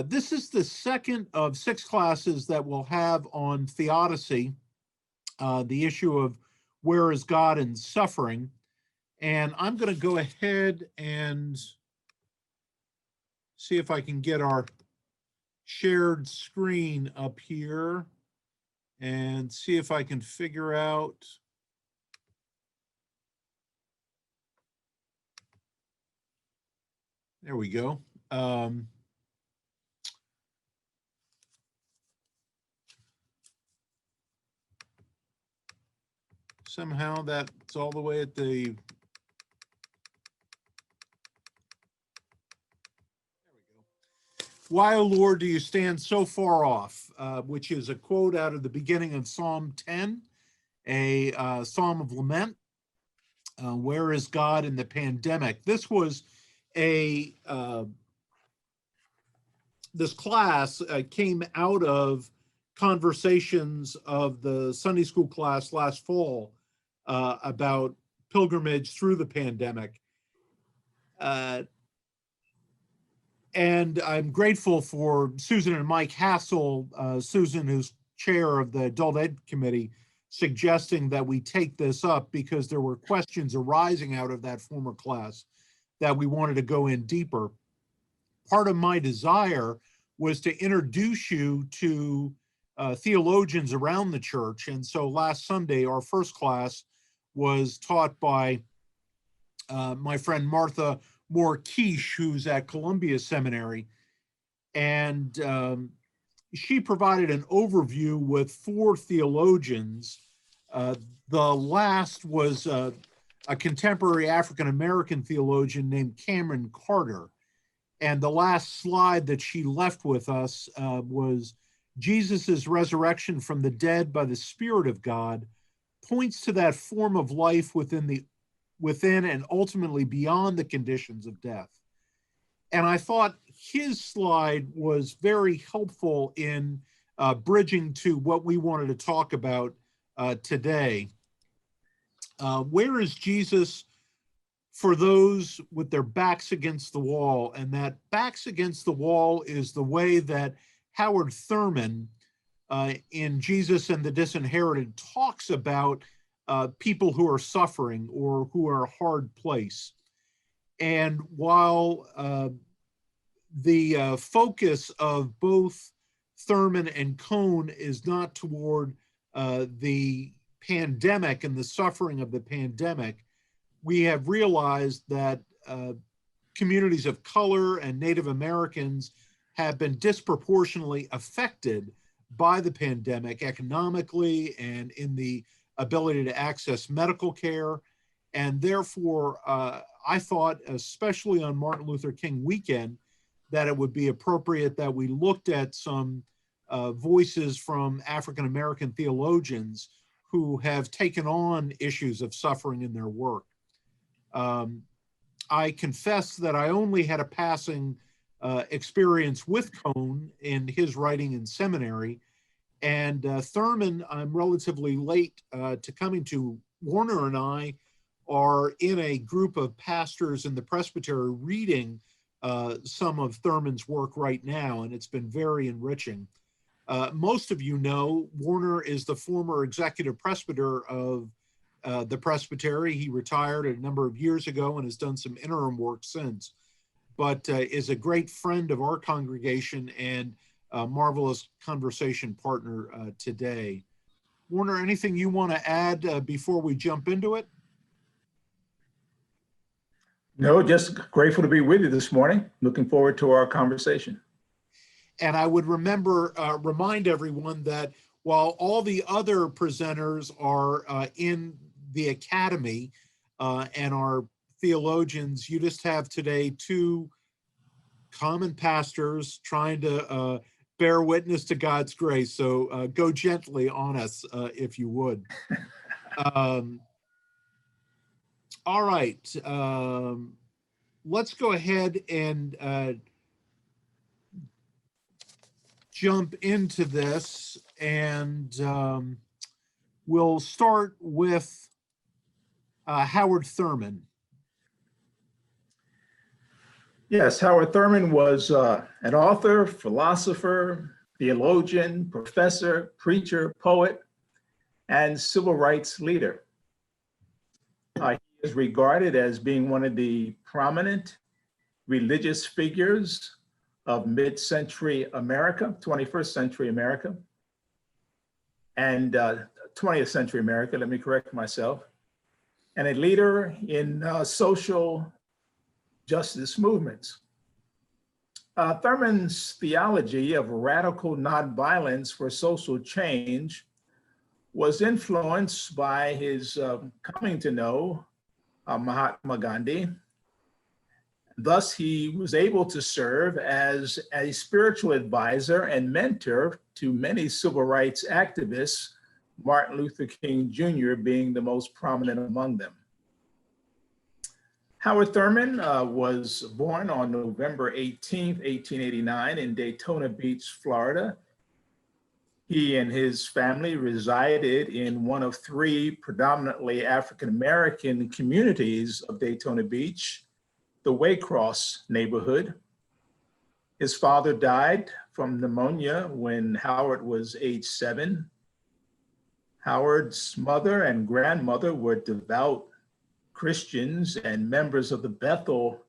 This is the second of 6 classes that we'll have on theodicy, the issue of where is God in suffering. And I'm going to go ahead and see if I can get our shared screen up here and see if I can figure out. There we go. Somehow that's all the way at the, there we go. Why, O Lord, do you stand so far off? Which is a quote out of the beginning of Psalm 10, a psalm of lament. Where is God in the pandemic? This was a, this class came out of conversations of the Sunday school class last fall about pilgrimage through the pandemic. And I'm grateful for Susan and Mike Hassel, Susan, who's chair of the Adult Ed Committee, suggesting that we take this up because there were questions arising out of that former class that we wanted to go in deeper. Part of my desire was to introduce you to theologians around the church. And so last Sunday, our first class was taught by my friend Martha Moore Quiche, who's at Columbia Seminary. And she provided an overview with 4 theologians. The last was a contemporary African-American theologian named Cameron Carter. And the last slide that she left with us was Jesus's resurrection from the dead by the Spirit of God points to that form of life within and ultimately beyond the conditions of death. And I thought his slide was very helpful in bridging to what we wanted to talk about today. Where is Jesus for those with their backs against the wall? And that backs against the wall is the way that Howard Thurman in Jesus and the Disinherited talks about people who are suffering or who are a hard place. And while the focus of both Thurman and Cone is not toward the pandemic and the suffering of the pandemic, we have realized that communities of color and Native Americans have been disproportionately affected by the pandemic economically and in the ability to access medical care. And therefore, I thought, especially on Martin Luther King weekend, that it would be appropriate that we looked at some voices from African-American theologians who have taken on issues of suffering in their work. I confess that I only had a passing experience with Cone in his writing in seminary. And Thurman, I'm relatively late to coming to. Warner and I are in a group of pastors in the presbytery reading some of Thurman's work right now, and it's been very enriching. Most of you know, Warner is the former executive presbyter of the presbytery. He retired a number of years ago and has done some interim work since, but is a great friend of our congregation and a marvelous conversation partner today. Warner, anything you want to add before we jump into it? No, just grateful to be with you this morning. Looking forward to our conversation. And I would remind everyone that while all the other presenters are in the academy and are theologians, you just have today 2 common pastors trying to bear witness to God's grace. So go gently on us, if you would. All right. Let's go ahead and jump into this, and we'll start with Howard Thurman. Yes, Howard Thurman was an author, philosopher, theologian, professor, preacher, poet, and civil rights leader. He is regarded as being one of the prominent religious figures of mid-century America, 21st century America, and 20th century America, let me correct myself, and a leader in social justice movements. Thurman's theology of radical nonviolence for social change was influenced by his coming to know Mahatma Gandhi. Thus, he was able to serve as a spiritual advisor and mentor to many civil rights activists, Martin Luther King Jr. being the most prominent among them. Howard Thurman was born on November 18th, 1889 in Daytona Beach, Florida. He and his family resided in one of three predominantly African-American communities of Daytona Beach, the Waycross neighborhood. His father died from pneumonia when Howard was age 7. Howard's mother and grandmother were devout Christians and members of the Bethel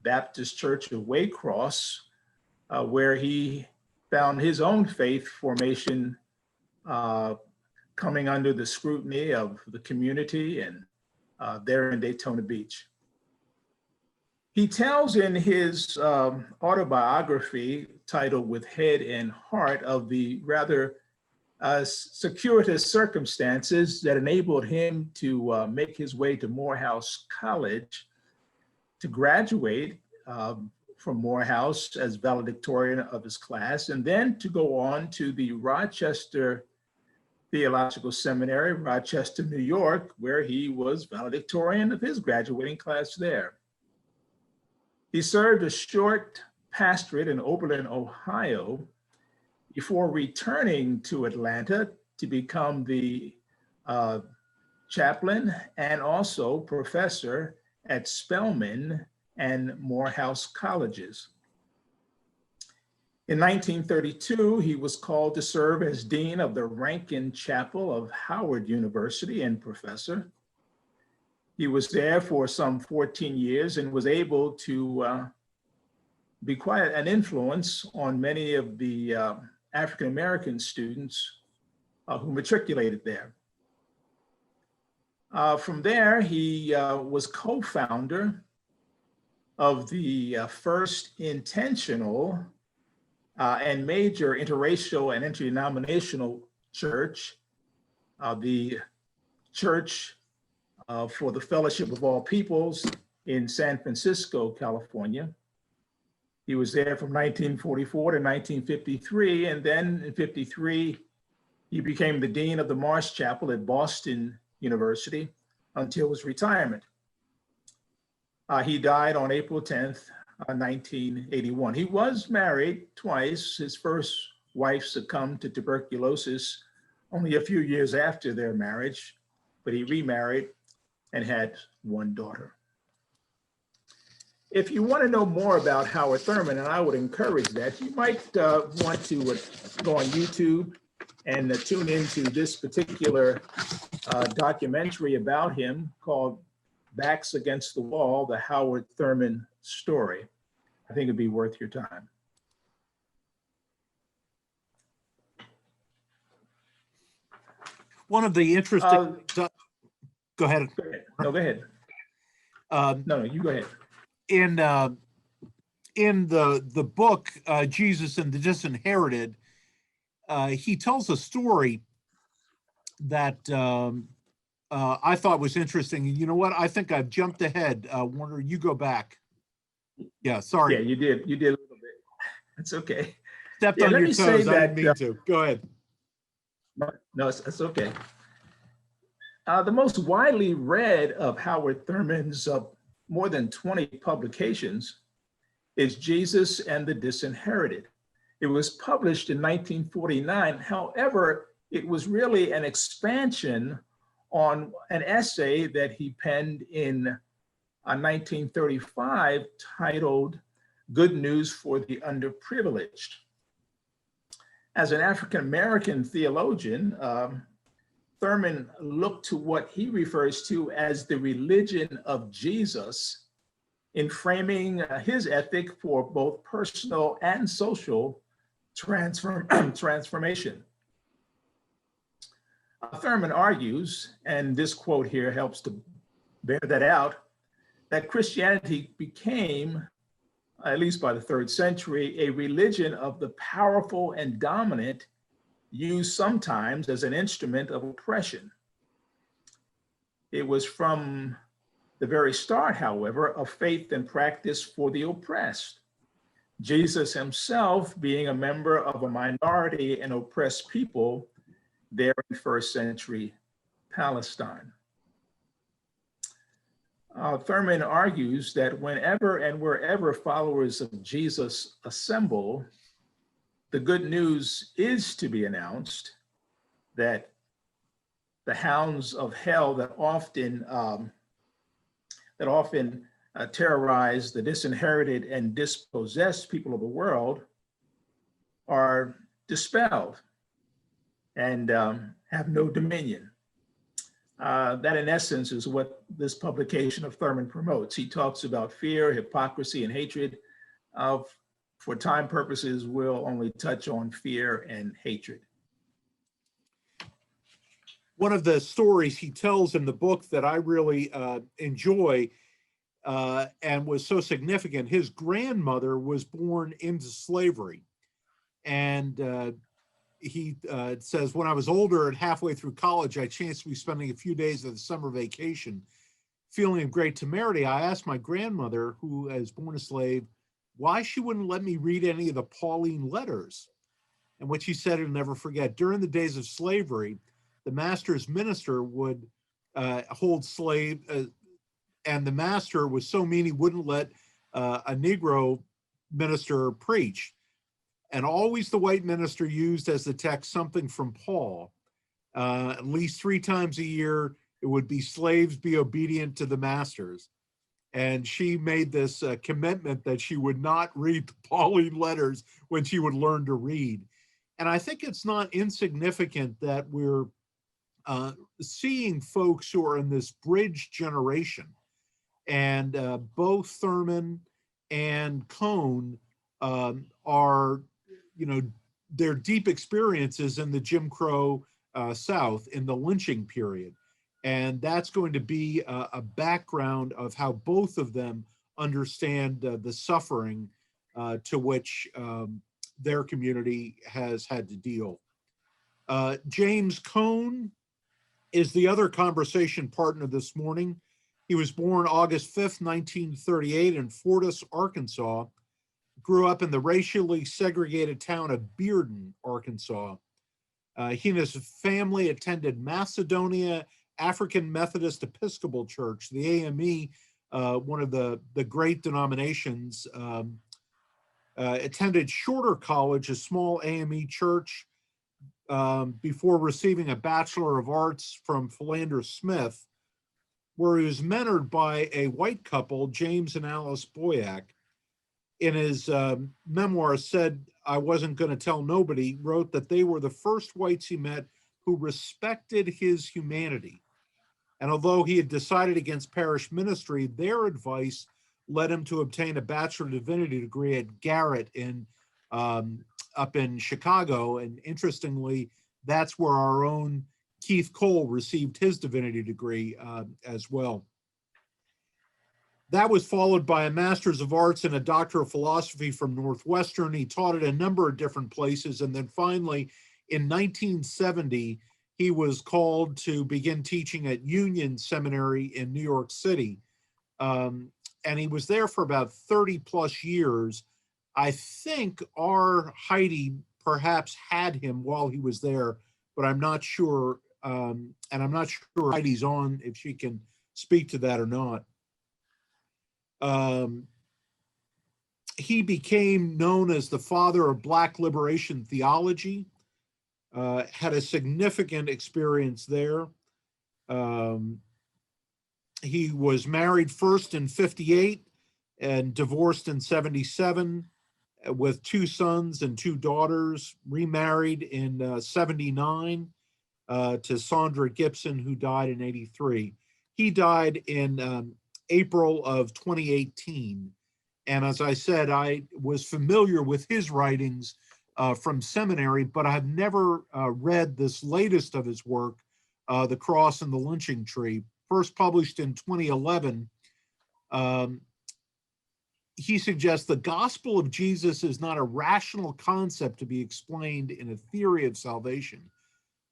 Baptist Church of Waycross, where he found his own faith formation coming under the scrutiny of the community and there in Daytona Beach. He tells in his autobiography titled With Head and Heart of the rather circuitous circumstances that enabled him to make his way to Morehouse College, to graduate from Morehouse as valedictorian of his class, and then to go on to the Rochester Theological Seminary, Rochester, New York, where he was valedictorian of his graduating class there. He served a short pastorate in Oberlin, Ohio, before returning to Atlanta to become the chaplain and also professor at Spelman and Morehouse colleges. In 1932, he was called to serve as dean of the Rankin Chapel of Howard University and professor. He was there for some 14 years and was able to be quite an influence on many of the African-American students who matriculated there. From there, he was co-founder of the first intentional and major interracial and interdenominational church, the Church for the Fellowship of All Peoples in San Francisco, California. He was there from 1944 to 1953, and then in 53, he became the dean of the Marsh Chapel at Boston University until his retirement. He died on April 10th, 1981. He was married twice. His first wife succumbed to tuberculosis only a few years after their marriage, but he remarried and had one daughter. If you want to know more about Howard Thurman, and I would encourage that, you might want to go on YouTube and tune into this particular documentary about him called Backs Against the Wall, the Howard Thurman Story. I think it'd be worth your time. One of the interesting, go ahead. Go ahead. No, go ahead. No, you go ahead. In the book, Jesus and the Disinherited, he tells a story that I thought was interesting. You know what? I think I've jumped ahead. Warner, you go back. Yeah, sorry. Yeah, you did a little bit. That's okay. Stepped Yeah, on let your me say toes. I that, didn't mean to. Go ahead. No, it's okay. The most widely read of Howard Thurman's more than 20 publications is Jesus and the Disinherited. It was published in 1949. However, it was really an expansion on an essay that he penned in 1935 titled good news for the underprivileged. As an African-American theologian, Thurman looked to what he refers to as the religion of Jesus in framing his ethic for both personal and social transformation. Thurman argues, and this quote here helps to bear that out, that Christianity became, at least by the 3rd century, a religion of the powerful and dominant, used sometimes as an instrument of oppression. It was from the very start, however, of faith and practice for the oppressed. Jesus himself being a member of a minority and oppressed people there in 1st century Palestine. Thurman argues that whenever and wherever followers of Jesus assemble, the good news is to be announced that the hounds of hell that often terrorize the disinherited and dispossessed people of the world are dispelled and have no dominion. That in essence is what this publication of Thurman promotes. He talks about fear, hypocrisy, and hatred. For time purposes, we'll only touch on fear and hatred. One of the stories he tells in the book that I really enjoy and was so significant, his grandmother was born into slavery. And he says, when I was older and halfway through college, I chanced to be spending a few days of the summer vacation. Feeling of great temerity, I asked my grandmother, who was born a slave, why she wouldn't let me read any of the Pauline letters. And what she said, I'll never forget, during the days of slavery, the master's minister would hold slave, and the master was so mean he wouldn't let a Negro minister preach. And always the white minister used as the text something from Paul. At least 3 times a year, it would be slaves be obedient to the masters. And she made this commitment that she would not read the Pauline letters when she would learn to read. And I think it's not insignificant that we're seeing folks who are in this bridge generation. And both Thurman and Cone are, their deep experiences in the Jim Crow South in the lynching period. And that's going to be a background of how both of them understand the suffering to which their community has had to deal. James Cone is the other conversation partner this morning. He was born August 5th, 1938 in Fordyce, Arkansas. Grew up in the racially segregated town of Bearden, Arkansas. He and his family attended Macedonia African Methodist Episcopal Church, the AME, one of the great denominations. Attended Shorter College, a small AME church, before receiving a Bachelor of Arts from Philander Smith, where he was mentored by a white couple, James and Alice Boyack. In his memoir, said, I wasn't going to tell nobody, wrote that they were the first whites he met who respected his humanity. And although he had decided against parish ministry, their advice led him to obtain a Bachelor of Divinity degree at Garrett up in Chicago. And interestingly, that's where our own Keith Cole received his divinity degree as well. That was followed by a Master's of Arts and a Doctor of Philosophy from Northwestern. He taught at a number of different places. And then finally, in 1970, he was called to begin teaching at Union Seminary in New York City. And he was there for about 30 plus years. I think our Heidi perhaps had him while he was there, but I'm not sure. And I'm not sure Heidi's on, if she can speak to that or not. He became known as the father of Black liberation theology, had a significant experience there. He was married first in 58 and divorced in 77 with 2 sons and 2 daughters, remarried in 79 to Sandra Gibson, who died in 83. He died in April of 2018. And as I said, I was familiar with his writings from seminary, but I've never read this latest of his work, The Cross and the Lynching Tree, first published in 2011. He suggests the gospel of Jesus is not a rational concept to be explained in a theory of salvation,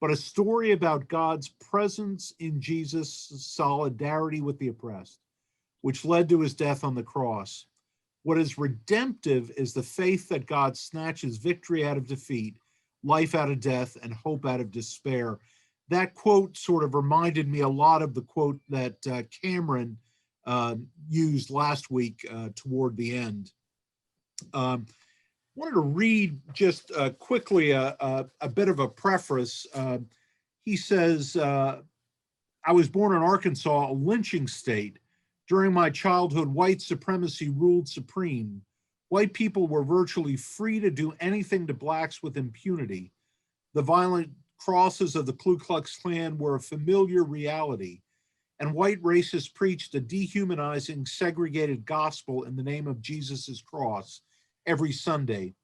but a story about God's presence in Jesus' solidarity with the oppressed, which led to his death on the cross. What is redemptive is the faith that God snatches victory out of defeat, life out of death, and hope out of despair. That quote sort of reminded me a lot of the quote that Cameron used last week toward the end. Wanted to read just quickly a bit of a preface. He says, I was born in Arkansas, a lynching state. During my childhood, white supremacy ruled supreme. White people were virtually free to do anything to blacks with impunity. The violent crosses of the Ku Klux Klan were a familiar reality, and white racists preached a dehumanizing, segregated gospel in the name of Jesus's cross every Sunday.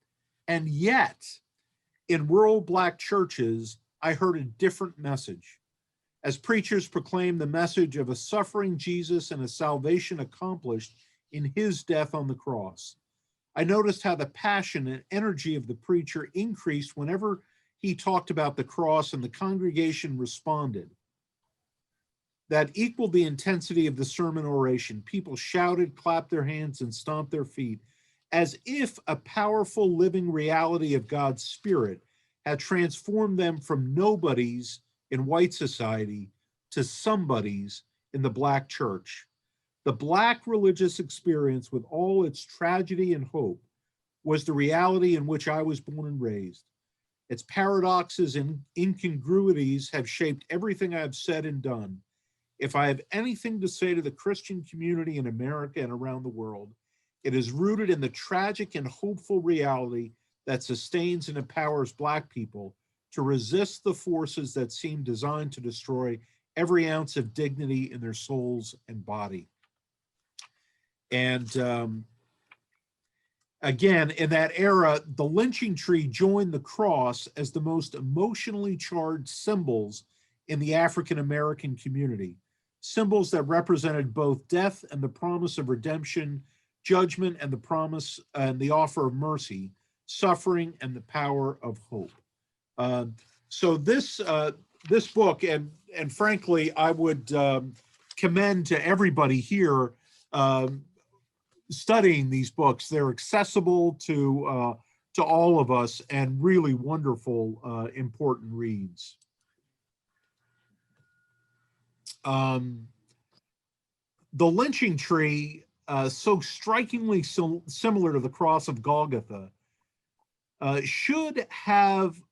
And yet, in rural black churches, I heard a different message. As preachers proclaimed the message of a suffering Jesus and a salvation accomplished in his death on the cross, I noticed how the passion and energy of the preacher increased whenever he talked about the cross, and the congregation responded. That equaled the intensity of the sermon oration. People shouted, clapped their hands, and stomped their feet, as if a powerful living reality of God's Spirit had transformed them from nobodies in white society to somebodies in the black church. The black religious experience, with all its tragedy and hope, was the reality in which I was born and raised. Its paradoxes and incongruities have shaped everything I have said and done. If I have anything to say to the Christian community in America and around the world, it is rooted in the tragic and hopeful reality that sustains and empowers Black people to resist the forces that seem designed to destroy every ounce of dignity in their souls and body. And again, in that era, the lynching tree joined the cross as the most emotionally charged symbols in the African American community, symbols that represented both death and the promise of redemption, judgment and the promise and the offer of mercy, suffering and the power of hope. So this book, and frankly, I would commend to everybody here studying these books. They're accessible to all of us and really wonderful, important reads. The lynching tree, so strikingly similar to the cross of Golgotha, should have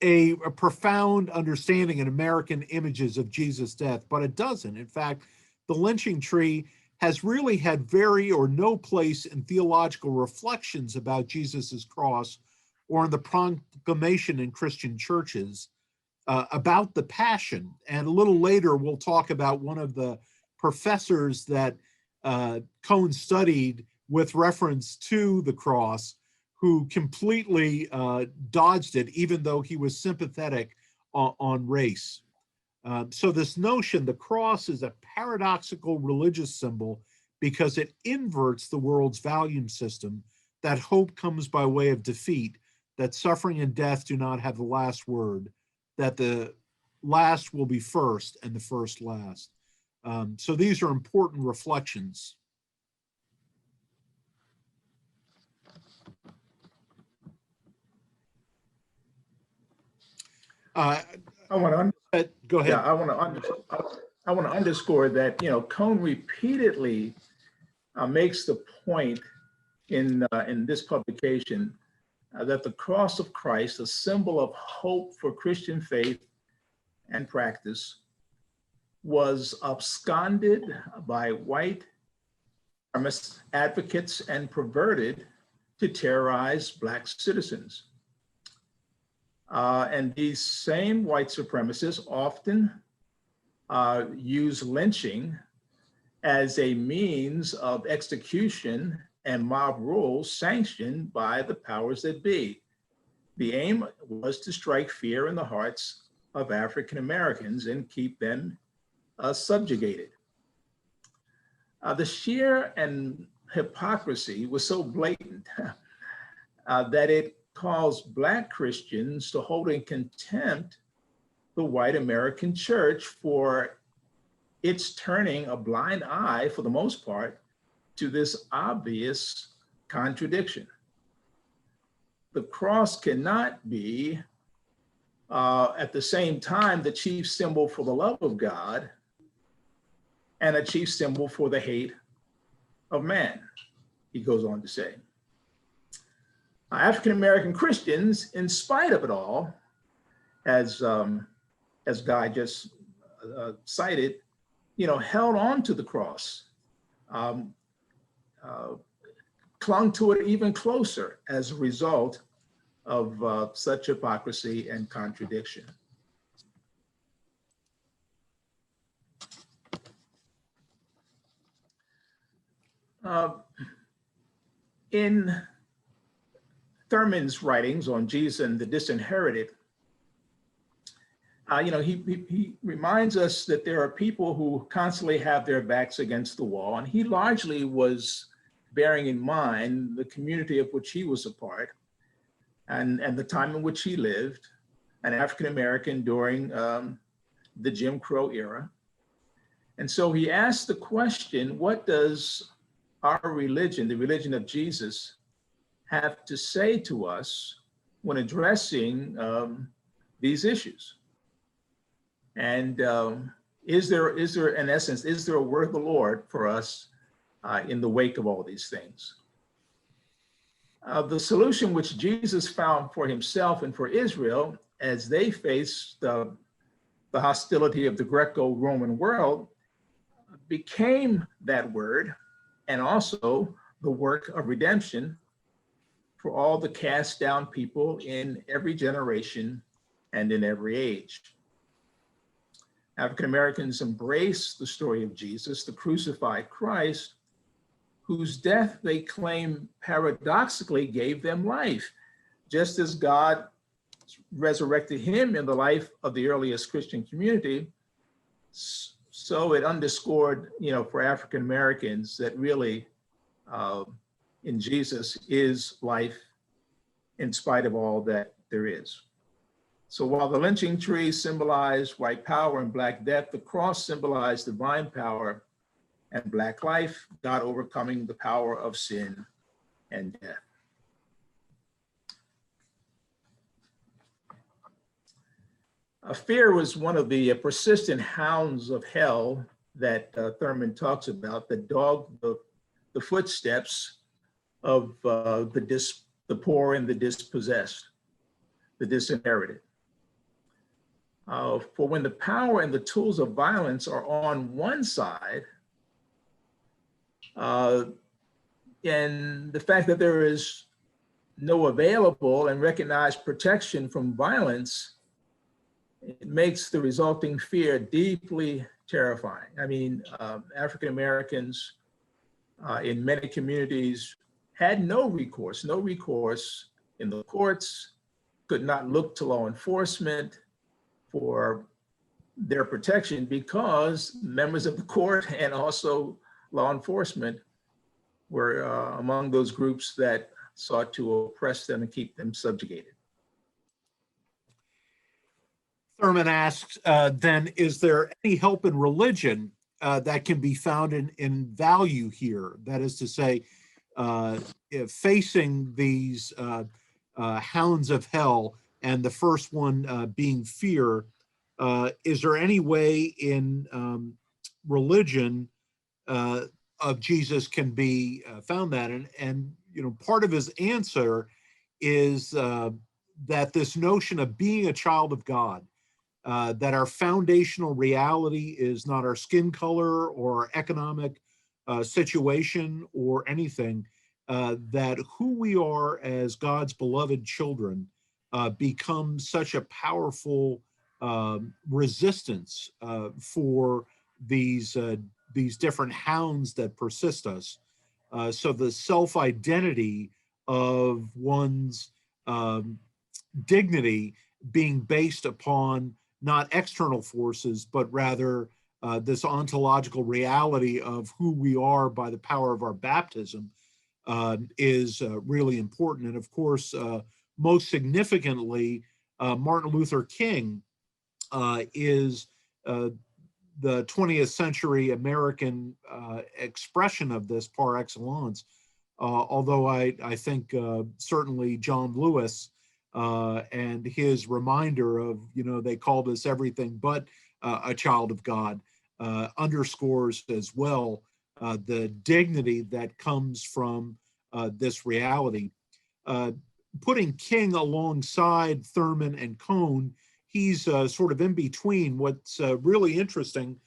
a profound understanding in American images of Jesus' death, but it doesn't. In fact, the lynching tree has really had very or no place in theological reflections about Jesus's cross or in the proclamation in Christian churches about the passion. And a little later, we'll talk about one of the professors that Cohn studied with reference to the cross, who completely dodged it, even though he was sympathetic on race. So this notion, the cross is a paradoxical religious symbol because it inverts the world's value system, that hope comes by way of defeat, that suffering and death do not have the last word, that the last will be first and the first last. So these are important reflections. I want to go ahead. Yeah, I want to underscore that, you know, Cohn repeatedly makes the point in this publication that the cross of Christ, a symbol of hope for Christian faith and practice, was absconded by white advocates and perverted to terrorize Black citizens. And these same white supremacists often use lynching as a means of execution and mob rule sanctioned by the powers that be. The aim was to strike fear in the hearts of African Americans and keep them subjugated. The sheer and hypocrisy was so blatant that it caused Black Christians to hold in contempt the white American church for its turning a blind eye, for the most part, to this obvious contradiction. The cross cannot be, at the same time, the chief symbol for the love of God and a chief symbol for the hate of man, he goes on to say. African-American Christians, in spite of it all, as Guy just cited, held on to the cross, clung to it even closer as a result of such hypocrisy and contradiction. In Thurman's writings on Jesus and the Disinherited, he reminds us that there are people who constantly have their backs against the wall, and he largely was bearing in mind the community of which he was a part and the time in which he lived, an African American during the Jim Crow era. And so he asked the question, what does our religion, the religion of Jesus, have to say to us when addressing these issues? And is there, in essence, is there a word of the Lord for us in the wake of all these things? The solution which Jesus found for himself and for Israel as they faced the hostility of the Greco-Roman world became that word, and also the work of redemption for all the cast down people in every generation and in every age. African Americans embrace the story of Jesus, the crucified Christ, whose death they claim paradoxically gave them life, just as God resurrected him in the life of the earliest Christian community. So it underscored, for African Americans that really in Jesus is life in spite of all that there is. So while the lynching tree symbolized white power and Black death, the cross symbolized divine power and Black life, God overcoming the power of sin and death. Fear was one of the persistent hounds of hell that Thurman talks about, that dogged the footsteps of the poor and the dispossessed, the disinherited. For when the power and the tools of violence are on one side, and the fact that there is no available and recognized protection from violence, it makes the resulting fear deeply terrifying. I mean, African Americans in many communities had no recourse in the courts, could not look to law enforcement for their protection because members of the court and also law enforcement were among those groups that sought to oppress them and keep them subjugated. Thurman asks, then, is there any help in religion that can be found in value here? That is to say, facing these hounds of hell, and the first one being fear, is there any way in religion of Jesus can be found that? And part of his answer is that this notion of being a child of God, that our foundational reality is not our skin color or our economic situation or anything, that who we are as God's beloved children becomes such a powerful resistance for these different hounds that persist us. So the self-identity of one's dignity being based upon not external forces, but rather this ontological reality of who we are by the power of our baptism is really important. And of course, most significantly, Martin Luther King is the 20th century American expression of this par excellence. Although I think certainly John Lewis and his reminder of, they called us everything but a child of God, underscores as well the dignity that comes from this reality. Putting King alongside Thurman and Cone, he's sort of in between. What's really interesting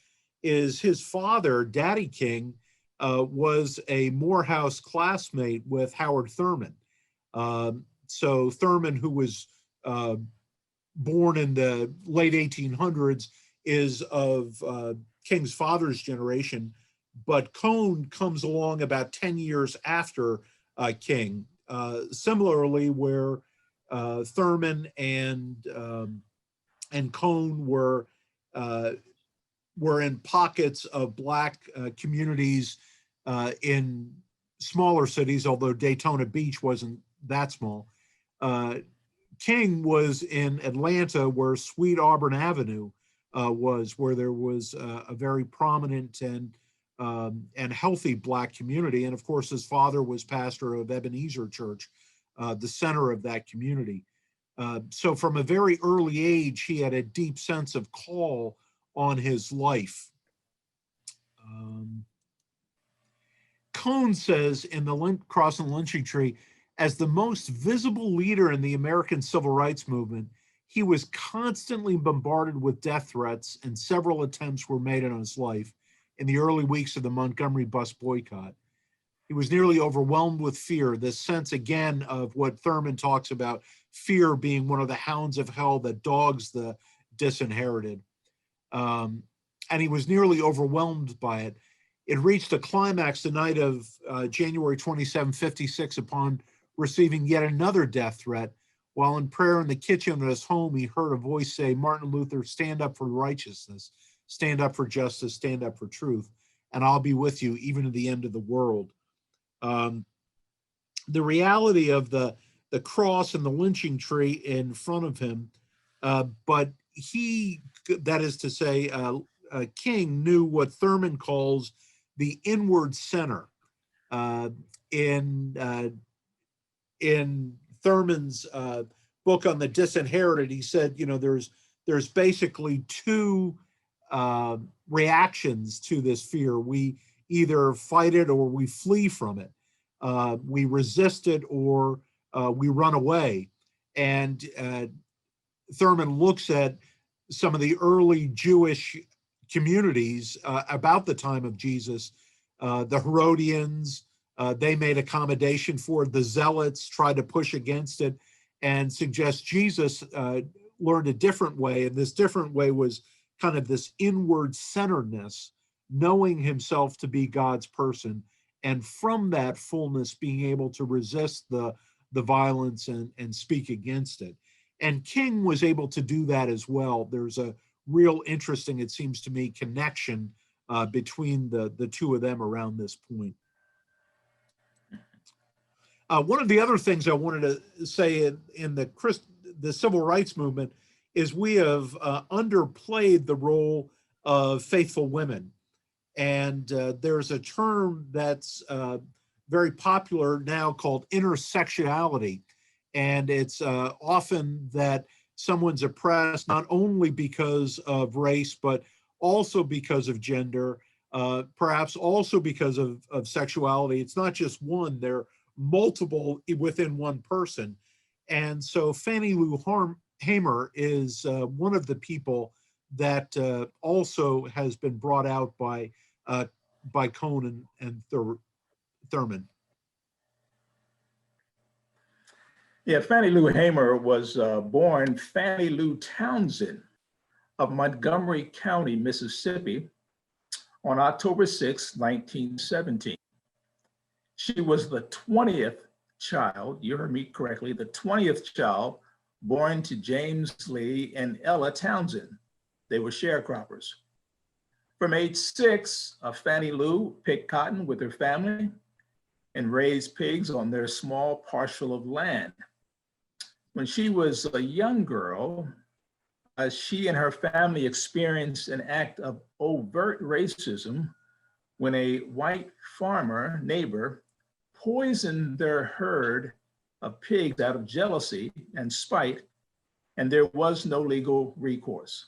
is his father, Daddy King, was a Morehouse classmate with Howard Thurman. So Thurman, who was born in the late 1800s, is of King's father's generation, but Cone comes along about 10 years after King. Similarly, where Thurman and Cone were in pockets of Black communities in smaller cities, although Daytona Beach wasn't that small. King was in Atlanta, where Sweet Auburn Avenue was, where there was a very prominent and healthy Black community. And of course, his father was pastor of Ebenezer Church, the center of that community. So from a very early age, he had a deep sense of call on his life. Cone says in the Cross and Lynching Tree, as the most visible leader in the American civil rights movement, he was constantly bombarded with death threats, and several attempts were made on his life in the early weeks of the Montgomery bus boycott. He was nearly overwhelmed with fear, this sense again of what Thurman talks about, fear being one of the hounds of hell that dogs the disinherited. And he was nearly overwhelmed by it. It reached a climax the night of January 27, 56, upon receiving yet another death threat. While in prayer in the kitchen of his home, he heard a voice say, "Martin Luther, stand up for righteousness, stand up for justice, stand up for truth, and I'll be with you even to the end of the world." The reality of the cross and the lynching tree in front of him, but he, that is to say, King knew what Thurman calls the inward center. In Thurman's book on the disinherited, he said, there's basically two reactions to this fear. We either fight it or we flee from it. We resist it or we run away. And Thurman looks at some of the early Jewish communities about the time of Jesus, the Herodians. They made accommodation for it. The Zealots tried to push against it and suggest Jesus learned a different way. And this different way was kind of this inward centeredness, knowing himself to be God's person. And from that fullness, being able to resist the violence and speak against it. And King was able to do that as well. There's a real interesting, it seems to me, connection between the two of them around this point. One of the other things I wanted to say in the civil rights movement is we have underplayed the role of faithful women. And there's a term that's very popular now called intersectionality. And it's often that someone's oppressed not only because of race, but also because of gender, perhaps also because of sexuality. It's not just one, they're multiple within one person. And so Fannie Lou Hamer is one of the people that also has been brought out by Cohn and Thurman. Yeah, Fannie Lou Hamer was born Fannie Lou Townsend of Montgomery County, Mississippi, on October 6, 1917. She was the 20th child, you heard me correctly, the 20th child born to James Lee and Ella Townsend. They were sharecroppers. From age 6, Fannie Lou picked cotton with her family and raised pigs on their small parcel of land. When she was a young girl, she and her family experienced an act of overt racism when a white farmer neighbor poisoned their herd of pigs out of jealousy and spite, and there was no legal recourse.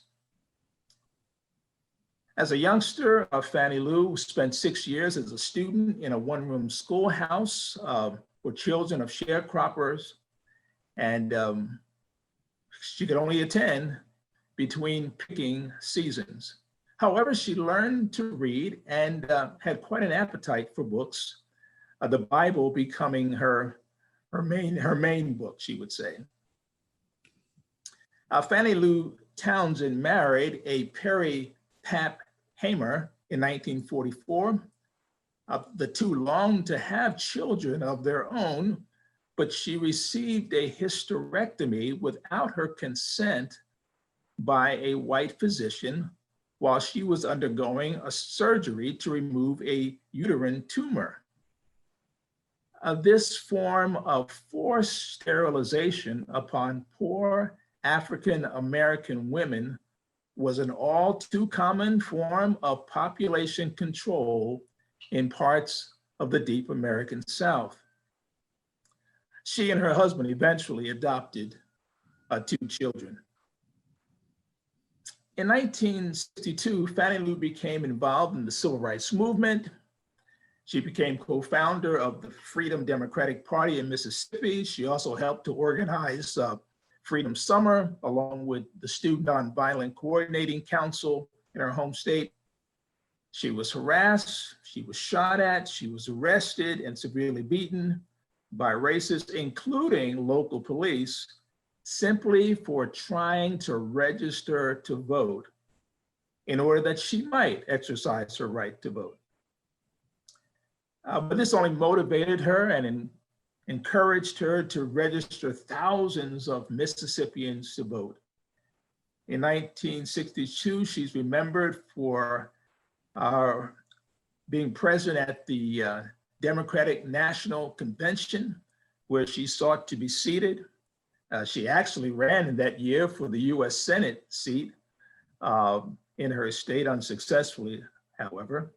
As a youngster, Fannie Lou spent 6 years as a student in a one-room schoolhouse for children of sharecroppers, and she could only attend between picking seasons. However, she learned to read and had quite an appetite for books, the Bible becoming her main book, she would say. Fannie Lou Townsend married a Perry Pap Hamer in 1944. The two longed to have children of their own, but she received a hysterectomy without her consent by a white physician while she was undergoing a surgery to remove a uterine tumor. This form of forced sterilization upon poor African American women was an all too common form of population control in parts of the deep American South. She and her husband eventually adopted 2 children. In 1962, Fannie Lou became involved in the Civil Rights Movement. She became co-founder of the Freedom Democratic Party in Mississippi. She also helped to organize Freedom Summer, along with the Student Nonviolent Coordinating Council in her home state. She was harassed, she was shot at, she was arrested and severely beaten by racists, including local police, simply for trying to register to vote in order that she might exercise her right to vote. But this only motivated her and encouraged her to register thousands of Mississippians to vote. In 1962, she's remembered for being present at the Democratic National Convention, where she sought to be seated. She actually ran in that year for the US Senate seat in her state, unsuccessfully, however.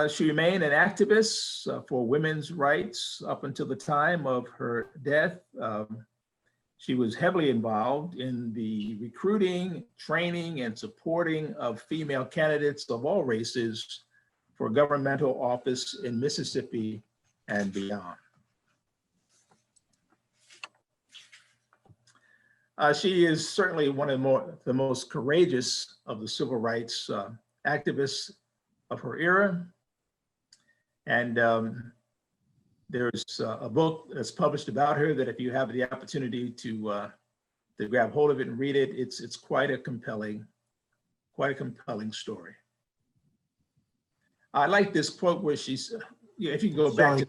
She remained an activist for women's rights up until the time of her death. She was heavily involved in the recruiting, training, and supporting of female candidates of all races for governmental office in Mississippi and beyond. She is certainly one of the most courageous of the civil rights activists of her era. And there's a book that's published about her that if you have the opportunity to grab hold of it and read it, it's quite a compelling story. I like this quote where she's, if you go back to,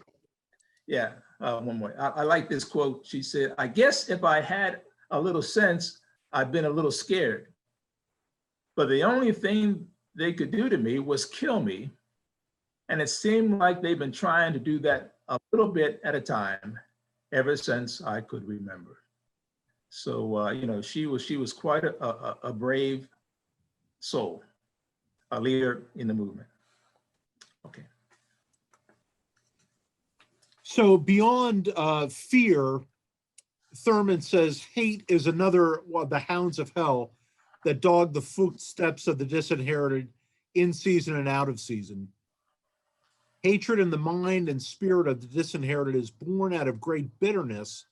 one more. I like this quote. She said, "I guess if I had a little sense, I've been a little scared. But the only thing they could do to me was kill me. And it seemed like they've been trying to do that a little bit at a time ever since I could remember." So, she was quite a brave soul, a leader in the movement. Okay. So beyond fear, Thurman says hate is another of the hounds of hell that dog the footsteps of the disinherited in season and out of season. Hatred in the mind and spirit of the disinherited is born out of great bitterness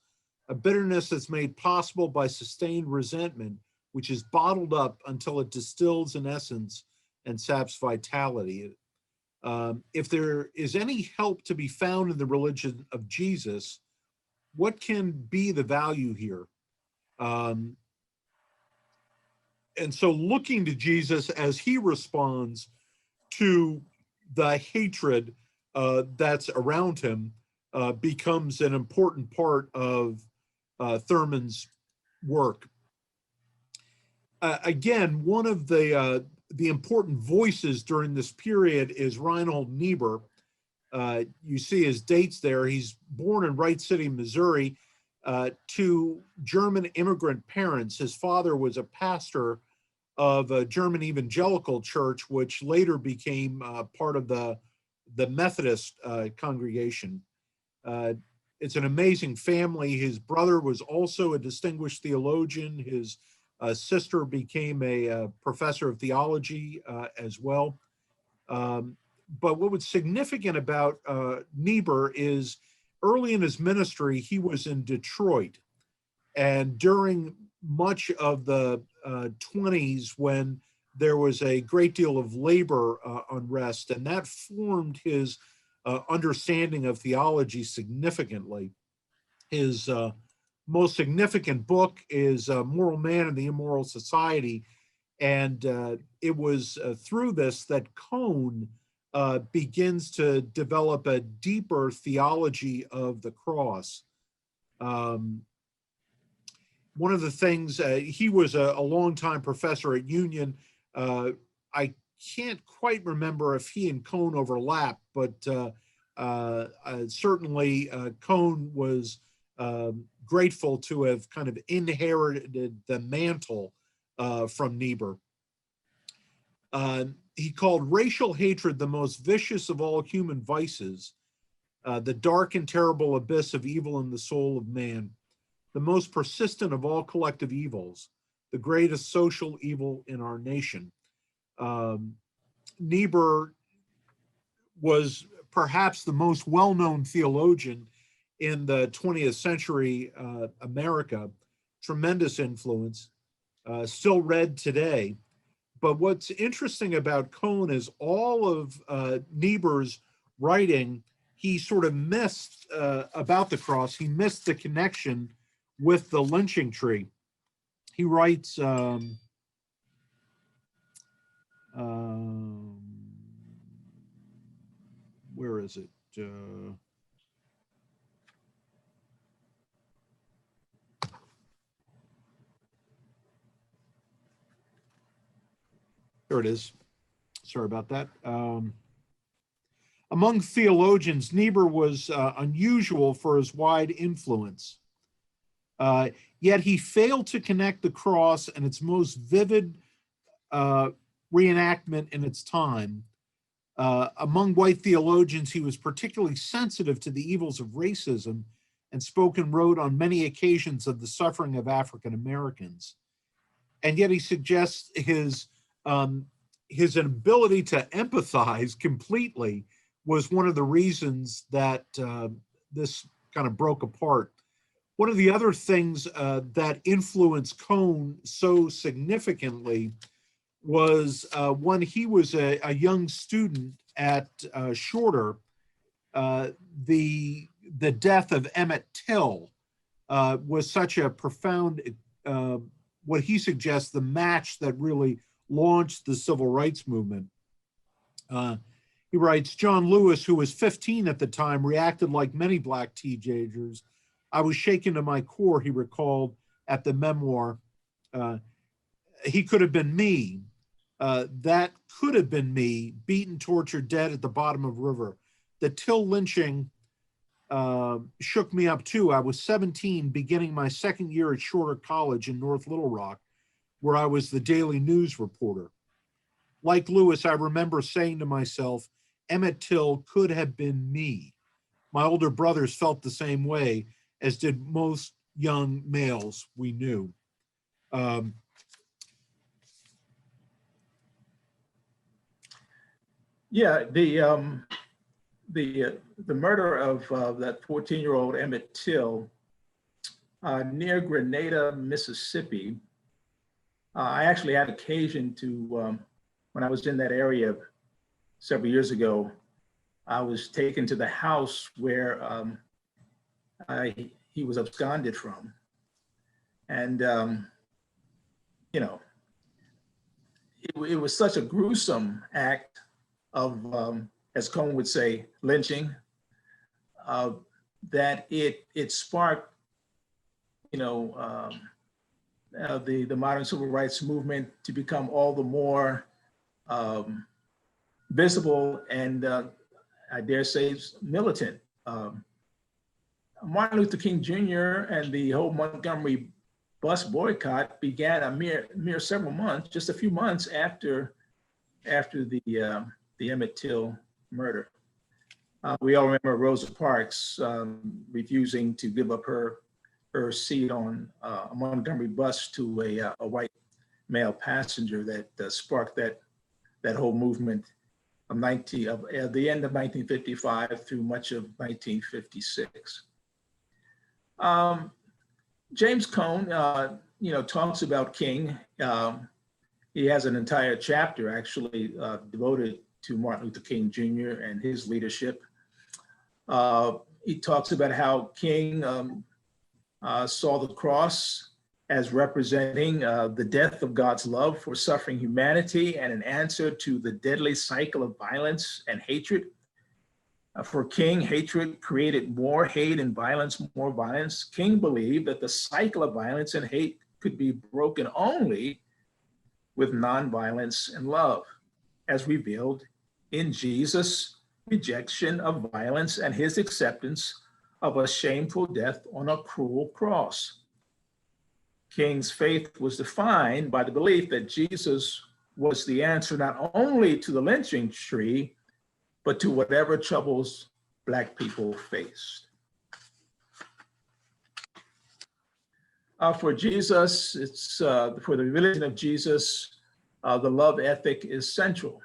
a bitterness that's made possible by sustained resentment, which is bottled up until it distills in essence and saps vitality. If there is any help to be found in the religion of Jesus, what can be the value here? And so looking to Jesus as he responds to the hatred that's around him becomes an important part of Thurman's work. Again, one of the important voices during this period is Reinhold Niebuhr. You see his dates there. He's born in Wright City, Missouri, to German immigrant parents. His father was a pastor of a German evangelical church, which later became part of the Methodist congregation. It's an amazing family. His brother was also a distinguished theologian. His sister became a professor of theology as well. But what was significant about Niebuhr is early in his ministry, he was in Detroit. And during much of the 20s, when there was a great deal of labor unrest, and that formed his understanding of theology significantly. His most significant book is Moral Man and the Immoral Society. And it was through this that Cone begins to develop a deeper theology of the cross. One of the things, he was a longtime professor at Union. I can't quite remember if he and Cone overlapped, but certainly Cone was grateful to have kind of inherited the mantle from Niebuhr. He called racial hatred the most vicious of all human vices, the dark and terrible abyss of evil in the soul of man, the most persistent of all collective evils, the greatest social evil in our nation. Niebuhr was perhaps the most well-known theologian in the 20th century America, tremendous influence, still read today. But what's interesting about Cone is all of Niebuhr's writing, he sort of missed about the cross. He missed the connection with the lynching tree. He writes, where is it? There it is. Sorry about that. Among theologians, Niebuhr was unusual for his wide influence. Yet he failed to connect the cross and its most vivid reenactment in its time. Among white theologians, he was particularly sensitive to the evils of racism and spoke and wrote on many occasions of the suffering of African Americans. And yet he suggests his inability to empathize completely was one of the reasons that this kind of broke apart. One of the other things that influenced Cone so significantly was when he was a young student at Shorter, the death of Emmett Till was such a profound, what he suggests, the match that really launched the civil rights movement. He writes, John Lewis, who was 15 at the time, reacted like many black teenagers. I was shaken to my core, he recalled at the memoir. He could have been me. That could have been me, beaten, tortured, dead at the bottom of a river. The Till lynching shook me up too. I was 17, beginning my second year at Shorter College in North Little Rock, where I was the daily news reporter. Like Lewis, I remember saying to myself, Emmett Till could have been me. My older brothers felt the same way, as did most young males we knew. Yeah, the murder of that 14-year-old Emmett Till near Grenada, Mississippi. I actually had occasion to, when I was in that area several years ago, I was taken to the house where he was absconded from. And, you know, it was such a gruesome act of, as Cohn would say, lynching, that it sparked, you know, the modern civil rights movement to become all the more visible and I dare say militant. Martin Luther King Jr. and the whole Montgomery bus boycott began a mere several months, just a few months after the Emmett Till murder. We all remember Rosa Parks refusing to give up her seat on a Montgomery bus to a white male passenger that sparked that whole movement of the end of 1955 through much of 1956. James Cone, talks about King. He has an entire chapter actually devoted to Martin Luther King Jr. and his leadership. He talks about how King saw the cross as representing the death of God's love for suffering humanity and an answer to the deadly cycle of violence and hatred. For King, hatred created more hate and violence, more violence. King believed that the cycle of violence and hate could be broken only with nonviolence and love, as revealed in Jesus' rejection of violence and his acceptance of a shameful death on a cruel cross. King's faith was defined by the belief that Jesus was the answer not only to the lynching tree, but to whatever troubles Black people faced. For Jesus, it's for the religion of Jesus, the love ethic is central.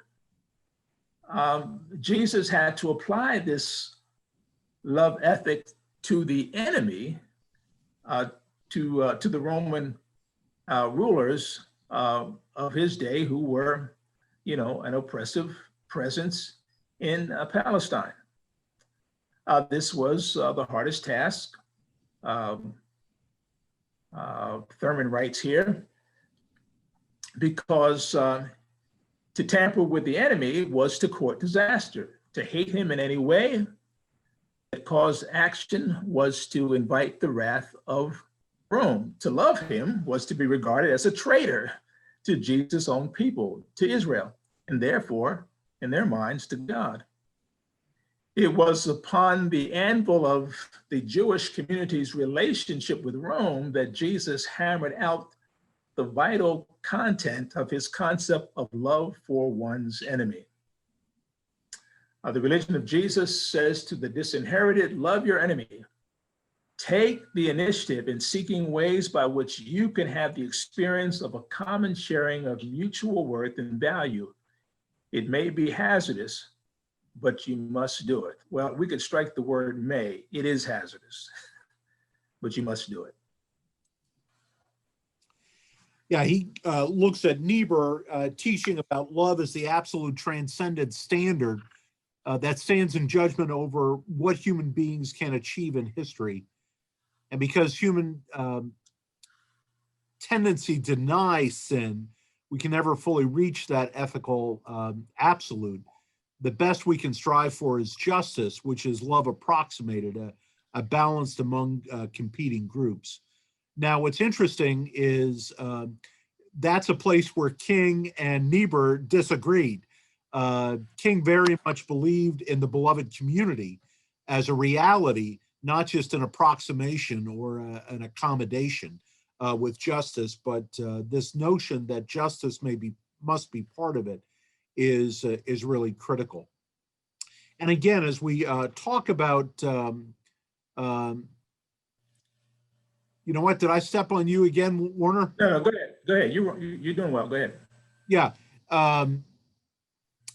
Jesus had to apply this love ethic to the enemy, to the Roman rulers of his day, who were, an oppressive presence in Palestine. This was the hardest task. Thurman writes here, because to tamper with the enemy was to court disaster. To hate him in any way that caused action was to invite the wrath of Rome. To love him was to be regarded as a traitor to Jesus' own people, to Israel, and therefore, in their minds, to God. It was upon the anvil of the Jewish community's relationship with Rome that Jesus hammered out the vital content of his concept of love for one's enemy. The religion of Jesus says to the disinherited, love your enemy. Take the initiative in seeking ways by which you can have the experience of a common sharing of mutual worth and value. It may be hazardous, but you must do it. Well, we could strike the word may. It is hazardous, but you must do it. Yeah, he looks at Niebuhr teaching about love as the absolute transcendent standard that stands in judgment over what human beings can achieve in history. And because human tendency denies sin, we can never fully reach that ethical absolute. The best we can strive for is justice, which is love approximated, a balanced among competing groups. Now, what's interesting is that's a place where King and Niebuhr disagreed. King very much believed in the beloved community as a reality, not just an approximation or an accommodation with justice, but this notion that justice must be part of it is really critical. And again, as we talk about, you know what? Did I step on you again, Warner? No, go ahead. Go ahead. You're doing well. Go ahead. Yeah,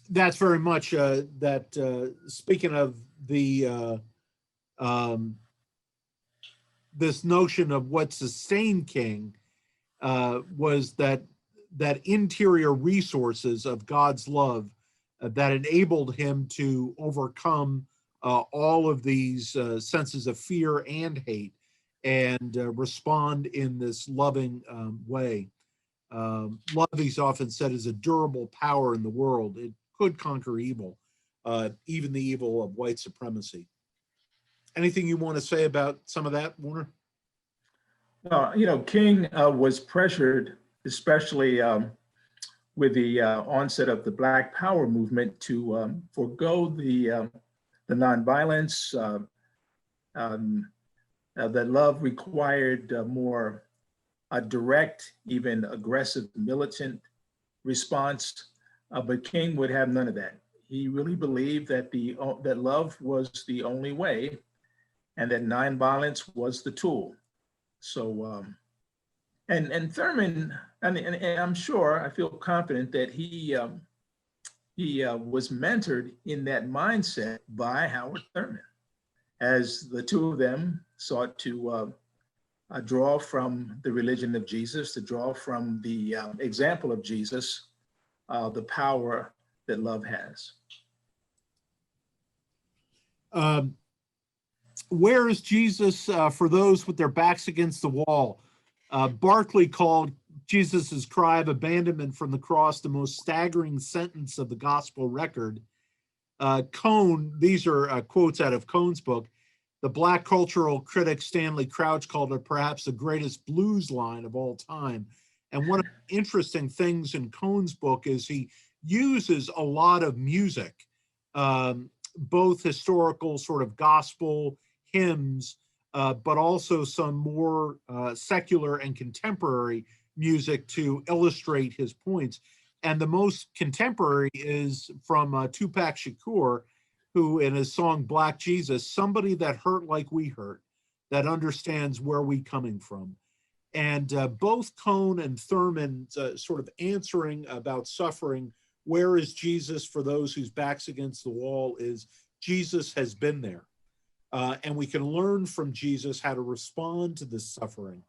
that's very much that. Speaking of the this notion of what sustained King was that interior resources of God's love that enabled him to overcome all of these senses of fear and hate and respond in this loving way. Love, he's often said, is a durable power in the world. It could conquer evil, even the evil of white supremacy. Anything you want to say about some of that, Warner? King was pressured, especially with the onset of the Black Power movement, to forego the nonviolence. That love required more direct, even aggressive, militant response. But King would have none of that. He really believed that that love was the only way, and that nonviolence was the tool. So, and Thurman, and I'm sure, I feel confident that he was mentored in that mindset by Howard Thurman, as the two of them sought to draw from the religion of Jesus, to draw from the example of Jesus, the power that love has. Where is Jesus for those with their backs against the wall? Barclay called Jesus' cry of abandonment from the cross the most staggering sentence of the gospel record. Cone, these are quotes out of Cone's book. The Black cultural critic Stanley Crouch called it perhaps the greatest blues line of all time. And one of the interesting things in Cone's book is he uses a lot of music, both historical sort of gospel hymns, but also some more secular and contemporary music to illustrate his points. And the most contemporary is from Tupac Shakur, who in his song Black Jesus, somebody that hurt like we hurt, that understands where we coming from. And both Cone and Thurman sort of answering about suffering, where is Jesus for those whose backs against the wall, is Jesus has been there. And we can learn from Jesus how to respond to this suffering,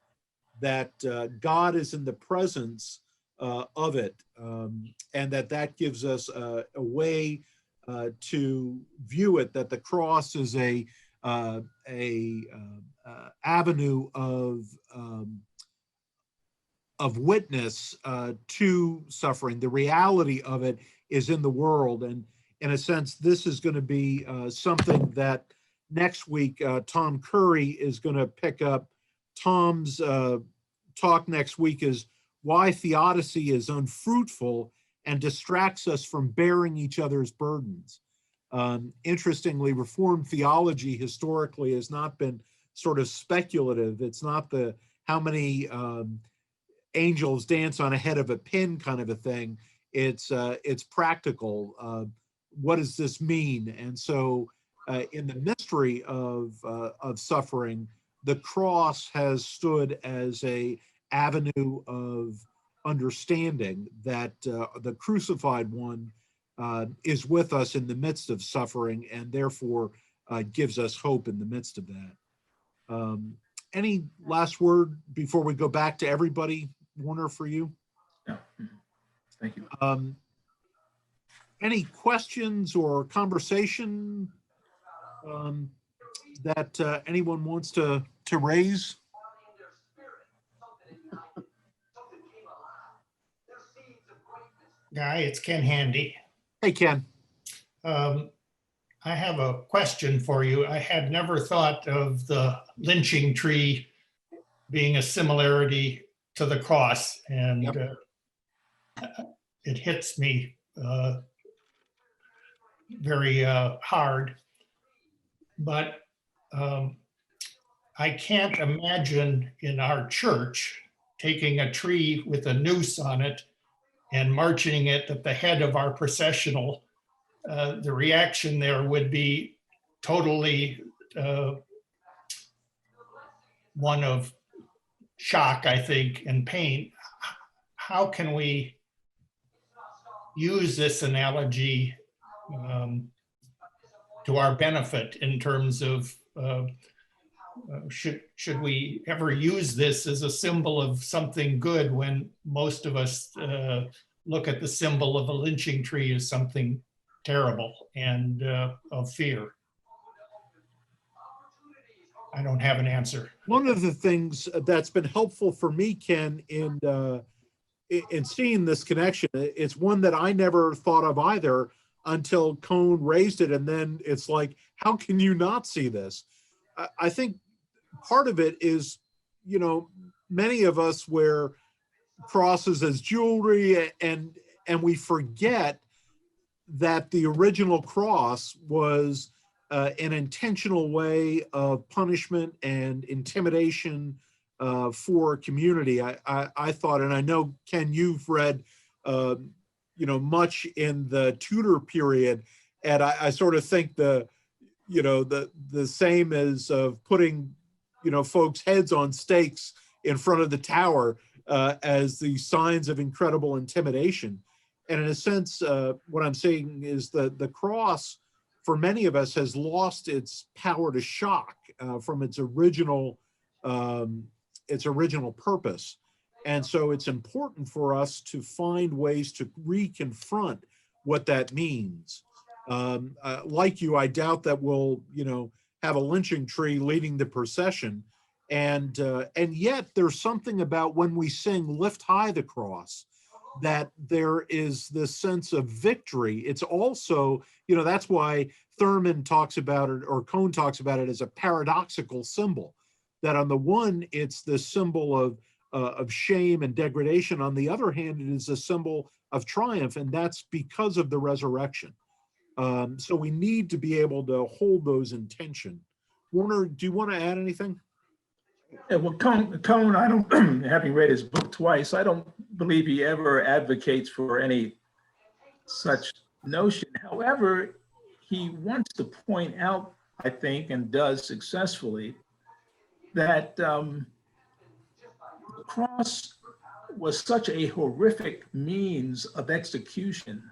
that God is in the presence of it, and that gives us a way to view it, that the cross is a avenue of witness to suffering. The reality of it is in the world, and in a sense, this is going to be something that next week Tom Curry is going to pick up. Tom's talk next week is why theodicy is unfruitful and distracts us from bearing each other's burdens. Interestingly, Reformed theology historically has not been sort of speculative. It's not the how many angels dance on a head of a pin kind of a thing. It's practical. What does this mean? And so in the mystery of suffering, the cross has stood as a avenue of understanding that the crucified one is with us in the midst of suffering, and therefore gives us hope in the midst of that. Any last word before we go back to everybody, Warner, for you? No. Thank you. Any questions or conversation that anyone wants to raise? Guy, it's Ken Handy. Hey, Ken. I have a question for you. I had never thought of the lynching tree being a similarity to the cross, and Yep. It hits me very hard. But I can't imagine in our church taking a tree with a noose on it and marching it at the head of our processional. The reaction there would be totally one of shock, I think, and pain. How can we use this analogy to our benefit in terms of should we ever use this as a symbol of something good when most of us look at the symbol of a lynching tree as something terrible and of fear? I don't have an answer. One of the things that's been helpful for me, Ken, in seeing this connection, it's one that I never thought of either until Cone raised it. And then it's like, how can you not see this? I think part of it is, you know, many of us wear crosses as jewelry, and we forget that the original cross was an intentional way of punishment and intimidation for a community. I thought, and I know, Ken, you've read, you know, much in the Tudor period, and I sort of think the same as of putting, you know, folks' heads on stakes in front of the tower as the signs of incredible intimidation. And in a sense, what I'm saying is that the cross, for many of us, has lost its power to shock from its original purpose. And so it's important for us to find ways to reconfront what that means. Like you, I doubt that we'll, you know, have a lynching tree leading the procession. And yet there's something about when we sing "Lift High the Cross," that there is this sense of victory. It's also, you know, that's why Thurman talks about it, or Cone talks about it, as a paradoxical symbol. That on the one, it's the symbol of shame and degradation. On the other hand, it is a symbol of triumph, and that's because of the resurrection. So we need to be able to hold those in tension. Warner, do you want to add anything? Yeah, well, Cone, I don't, having read his book twice, I don't believe he ever advocates for any such notion. However, he wants to point out, I think, and does successfully, that the cross was such a horrific means of execution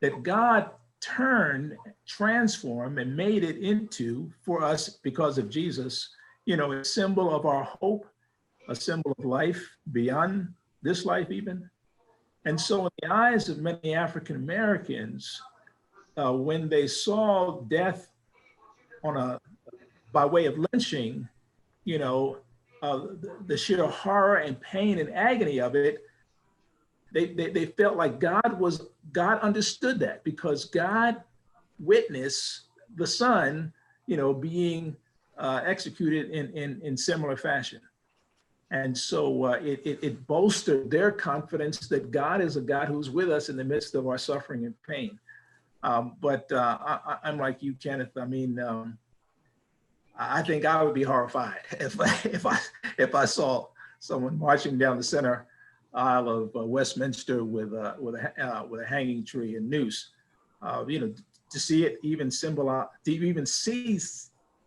that God turned, transformed, and made it into, for us, because of Jesus, you know, a symbol of our hope, a symbol of life beyond this life even. And so in the eyes of many African Americans, when they saw death by way of lynching, you know, the sheer horror and pain and agony of it, they felt like God understood that, because God witnessed the Son, you know, being executed in similar fashion. And so it bolstered their confidence that God is a God who's with us in the midst of our suffering and pain. But I'm like you, Kenneth. I mean, I think I would be horrified if I saw someone marching down the center aisle of Westminster with a hanging tree and noose. You know, to see it even symbolize, to even see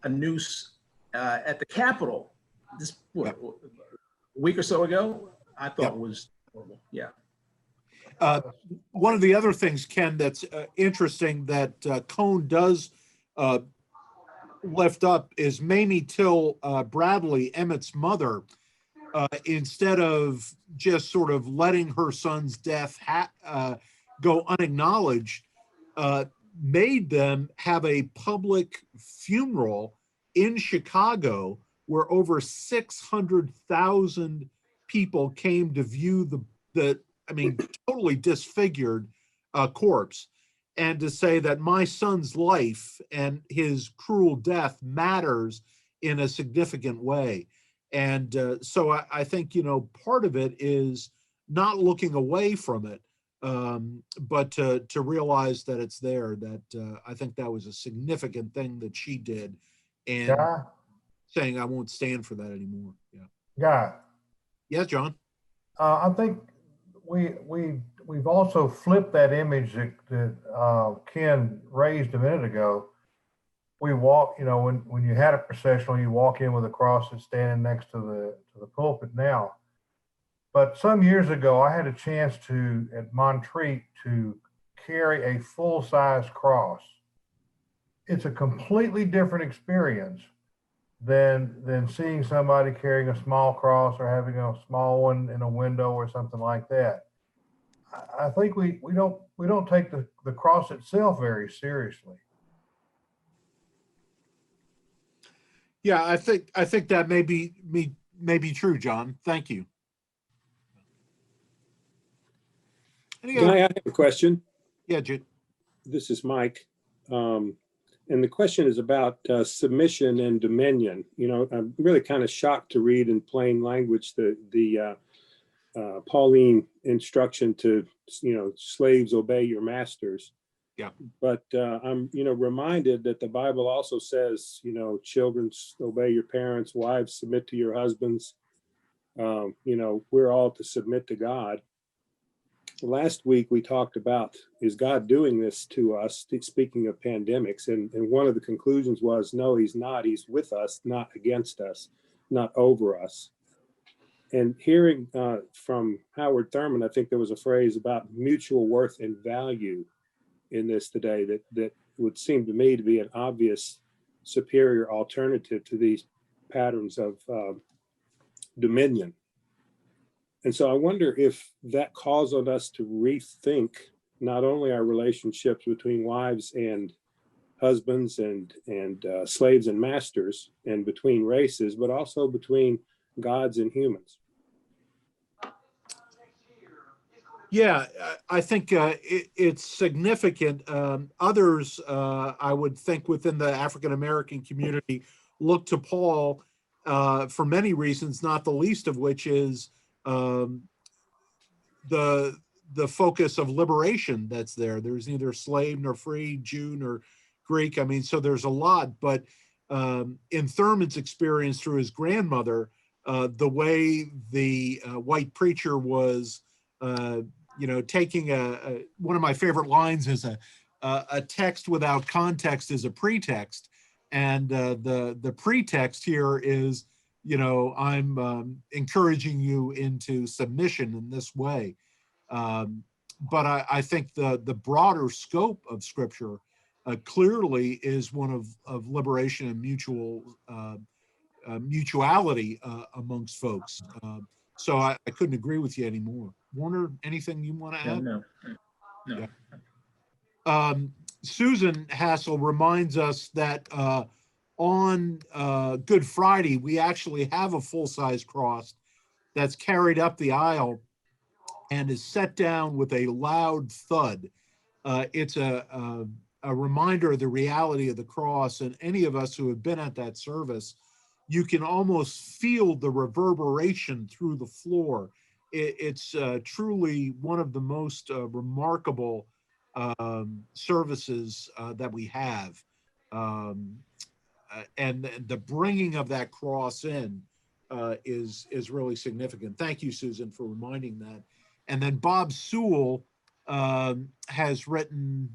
a noose at the Capitol this a week or so ago, I thought was horrible. Yeah. One of the other things, Ken, that's interesting that Cone does lift up is Mamie Till Bradley, Emmett's mother, instead of just sort of letting her son's death go unacknowledged, made them have a public funeral in Chicago where over 600,000 people came to view the totally disfigured corpse, and to say that my son's life and his cruel death matters in a significant way. And so I think, you know, part of it is not looking away from it, but to realize that it's there. That I think that was a significant thing that she did, and saying I won't stand for that anymore. Yeah. Yes, John. I think we've also flipped that image that Ken raised a minute ago. We walk, you know, when you had a processional, you walk in with a cross that's standing next to the pulpit now. But some years ago, I had a chance at Montreat to carry a full-size cross. It's a completely different experience than seeing somebody carrying a small cross or having a small one in a window or something like that. I think we don't take the cross itself very seriously. Yeah, I think that may be true, John. Thank you. Any Can I other? have a question? Yeah, Jude. This is Mike. And the question is about submission and dominion. You know, I'm really kind of shocked to read in plain language the Pauline instruction to, slaves obey your masters. Yeah. But I'm, reminded that the Bible also says, children obey your parents, wives submit to your husbands. We're all to submit to God. Last week we talked about, is God doing this to us, speaking of pandemics, and one of the conclusions was, no, he's not. He's with us, not against us, not over us. And hearing from Howard Thurman, I think there was a phrase about mutual worth and value in this today that would seem to me to be an obvious superior alternative to these patterns of dominion. And so I wonder if that calls on us to rethink not only our relationships between wives and husbands and slaves and masters and between races, but also between gods and humans. Yeah, I think it's significant. Others, I would think, within the African American community, look to Paul for many reasons, not the least of which is the focus of liberation that's there. There's neither slave nor free, Jew nor Greek. I mean, so there's a lot. But in Thurman's experience through his grandmother, the way the white preacher was, taking one of my favorite lines is a text without context is a pretext, and the pretext here is, I'm encouraging you into submission in this way. But I think the broader scope of Scripture clearly is one of liberation and mutuality amongst folks. So I couldn't agree with you anymore. Warner, anything you want to add? No. Yeah. Susan Hassel reminds us that on Good Friday, we actually have a full-size cross that's carried up the aisle and is set down with a loud thud. It's a reminder of the reality of the cross, and any of us who have been at that service, you can almost feel the reverberation through the floor. It's truly one of the most remarkable services that we have. And the bringing of that cross in is really significant. Thank you, Susan, for reminding that. And then Bob Sewell has written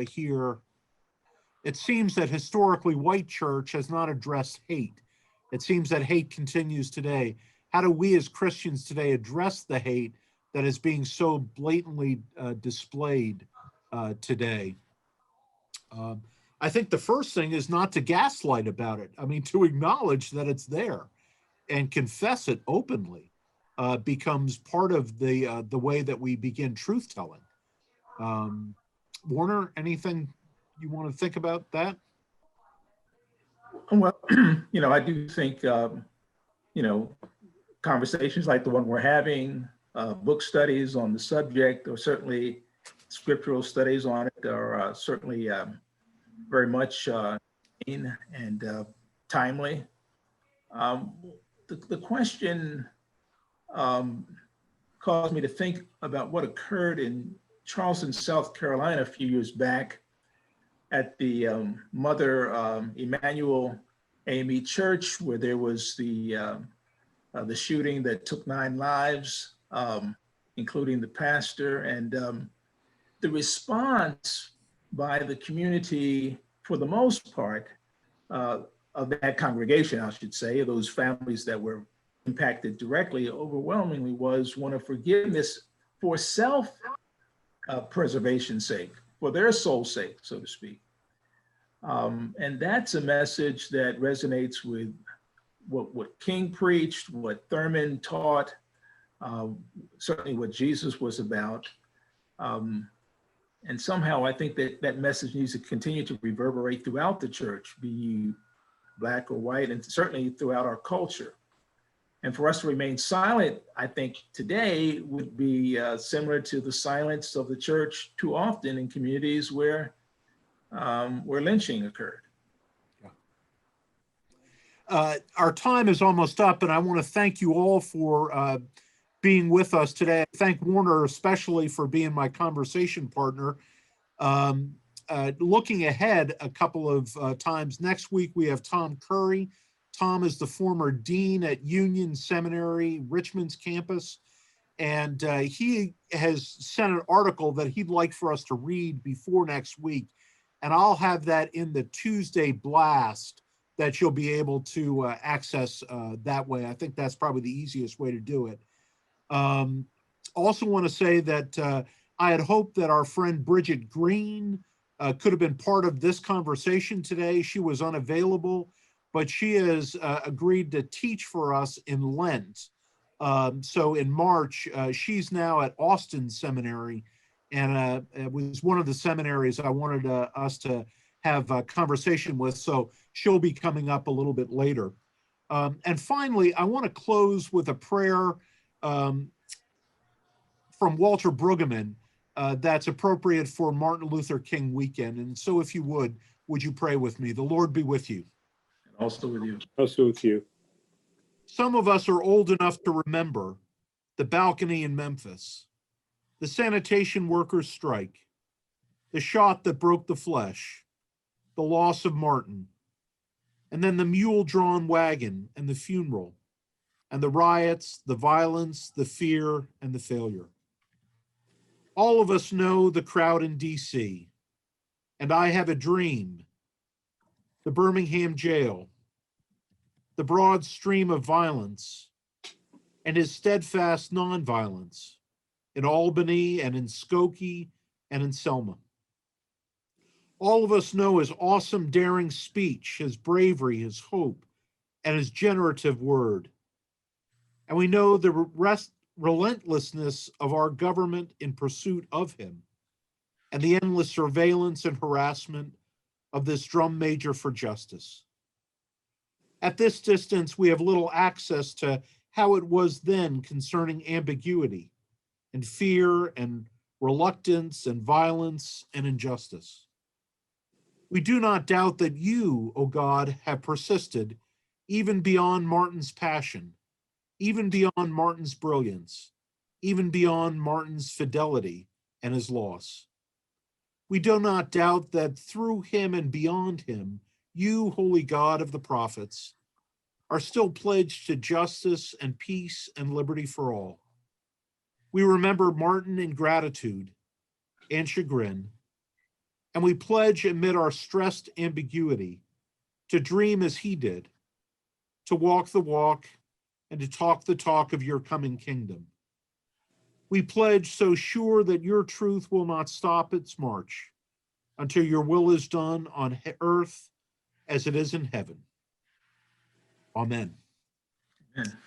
here, it seems that historically white church has not addressed hate. It seems that hate continues today. How do we as Christians today address the hate that is being so blatantly displayed today? I think the first thing is not to gaslight about it. I mean, to acknowledge that it's there and confess it openly becomes part of the way that we begin truth telling. Warner, anything you want to think about that? Well, I do think, conversations like the one we're having, book studies on the subject, or certainly scriptural studies on it, are certainly very much and timely. The question caused me to think about what occurred in Charleston, South Carolina a few years back at the Mother Emanuel AME Church, where there was the shooting that took 9 lives, including the pastor. And the response by the community, for the most part, of that congregation, I should say, those families that were impacted directly, overwhelmingly was one of forgiveness for self preservation's sake, for their soul's sake, so to speak. And that's a message that resonates with what King preached, what Thurman taught, certainly what Jesus was about. And somehow I think that that message needs to continue to reverberate throughout the church, be you Black or white, and certainly throughout our culture. And for us to remain silent, I think today would be similar to the silence of the church too often in communities where lynching occurred. Our time is almost up, and I want to thank you all for being with us today. I thank Warner especially for being my conversation partner. Looking ahead a couple of times, next week we have Tom Curry. Tom is the former dean at Union Seminary, Richmond's campus, and he has sent an article that he'd like for us to read before next week, and I'll have that in the Tuesday blast that you'll be able to access that way. I think that's probably the easiest way to do it. Also want to say that I had hoped that our friend Bridget Green could have been part of this conversation today. She was unavailable, but she has agreed to teach for us in Lent. So in March, she's now at Austin Seminary, and it was one of the seminaries I wanted us to have a conversation with, so she'll be coming up a little bit later. And finally, I want to close with a prayer from Walter Brueggemann that's appropriate for Martin Luther King weekend. And so if you would you pray with me? The Lord be with you. And also with you. Also with you. Some of us are old enough to remember the balcony in Memphis, the sanitation workers' strike, the shot that broke the flesh, the loss of Martin, and then the mule-drawn wagon and the funeral, and the riots, the violence, the fear, and the failure. All of us know the crowd in DC, and I have a dream, the Birmingham jail, the broad stream of violence, and his steadfast nonviolence in Albany and in Skokie and in Selma. All of us know his awesome, daring speech, his bravery, his hope, and his generative word. And we know the relentlessness of our government in pursuit of him, and the endless surveillance and harassment of this drum major for justice. At this distance, we have little access to how it was then concerning ambiguity and fear and reluctance and violence and injustice. We do not doubt that you, O God, have persisted even beyond Martin's passion, even beyond Martin's brilliance, even beyond Martin's fidelity and his loss. We do not doubt that through him and beyond him, you, holy God of the prophets, are still pledged to justice and peace and liberty for all. We remember Martin in gratitude and chagrin, and we pledge amid our stressed ambiguity to dream as he did, to walk the walk and to talk the talk of your coming kingdom. We pledge so sure that your truth will not stop its march until your will is done on earth as it is in heaven. Amen. Amen.